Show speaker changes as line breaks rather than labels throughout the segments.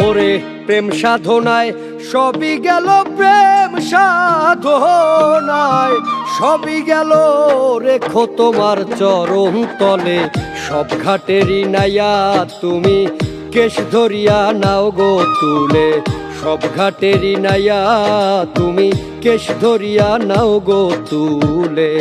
ওরে প্রেম সাধনায় সবই গেল, প্রেম সাধনায় সবই গেল, রেখো তোমার চরণ তলে সব ঘাটেরই নাইয়া তুমি কেশ ধরিয়া নাও গো তুলে, সব ঘাটেরই নাইয়া তুমি কেশ ধরিয়া নাও গো তুলে।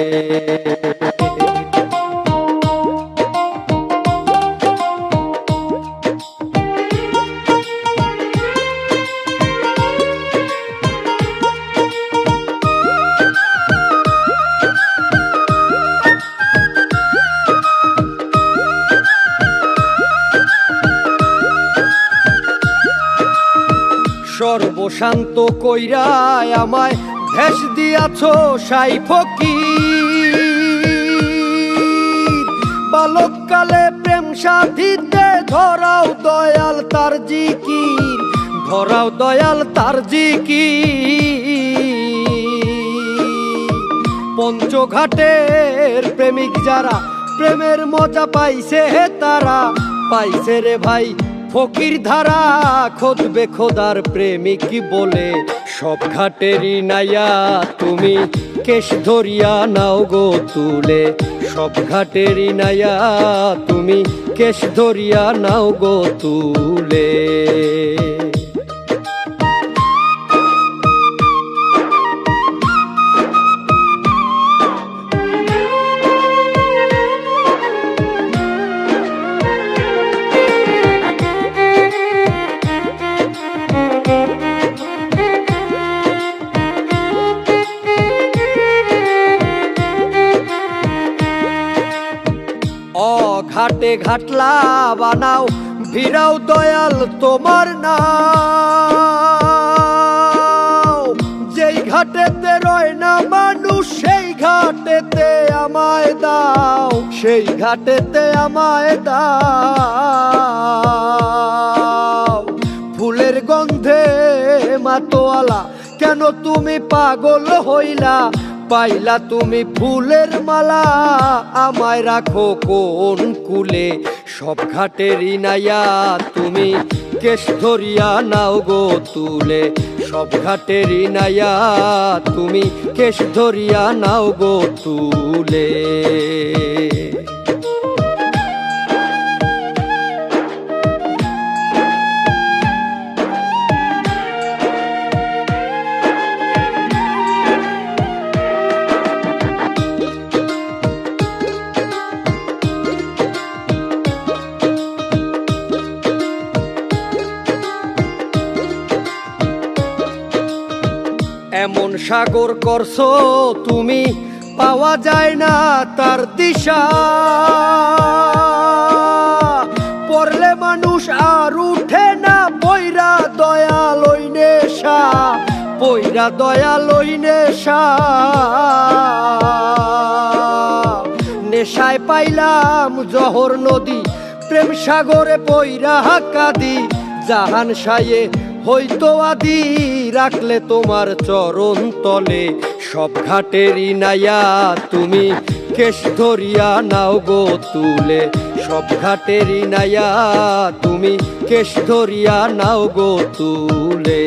সর্বশান্ত কইরায় আমায় ভেষ দিয়াছ সাই ফকির, বালককালে প্রেম সাধিতে ধরাও দয়াল তার জিকির, ধরাও দয়াল তার জিকির। পঞ্চঘাটের প্রেমিক যারা প্রেমের মজা পাইছে তারা পাইছে রে ভাই ফকির ধারা, খোঁজবে খোদার প্রেমিক বলে সব ঘাটেরই নাইয়া তুমি কেশ ধরিয়া নাও গো তুলে, সব ঘাটেরই নাইয়া তুমি কেশ ধরিয়া নাও গো তুলে। ঘাটে ঘাটলা বানাও ভিড়াও দয়াল তোমার নাও, যেই ঘাটেতে রয় না মানুষ সেই ঘাটেতে আমায় দাও, সেই ঘাটেতে আমায় দাও। ফুলের গন্ধে মাতোয়ালা কেন তুমি পাগল হইলা, পাইলা তুমি ফুলের মালা আমায় রাখো কোন কুলে, সব ঘাটেরই নাইয়া তুমি কেশ ধরিয়া নাও গো তুলে, সব ঘাটেরই নাইয়া তুমি কেশ ধরিয়া নাও গো তুলে। এমন সাগর করছো তুমি পাওয়া যায় না তার দিশা, পড়লে মানুষ আর উঠে না পয়রা দয়াল ওই নেশা, পয়রা দয়াল ওই নেশা। নেশায় পাইলাম জহর নদী প্রেম সাগরে পয়রা কাঁদি, জাহান সায়ে হইতো আদি রাখলে তোমার চরণ তলে, সব ঘাটেরই নাইয়া তুমি কেশ ধরিয়া নাও গো তুলে, সব ঘাটেরই নাইয়া তুমি কেশ ধরিয়া নাও গো তুলে।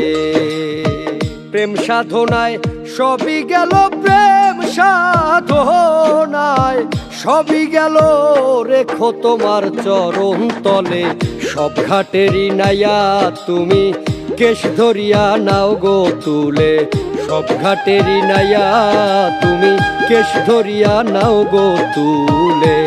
প্রেম সাধনায় সবই গেল, প্রেম সাধনায় সবই গেল, রেখো তোমার চরণ তলে সব ঘাটেরই নাইয়া তুমি কেশ ধরিয়া নাও গো তুলে, সব ঘাটেরই নাইয়া তুমি কেশ ধরিয়া নাও গো তুলে।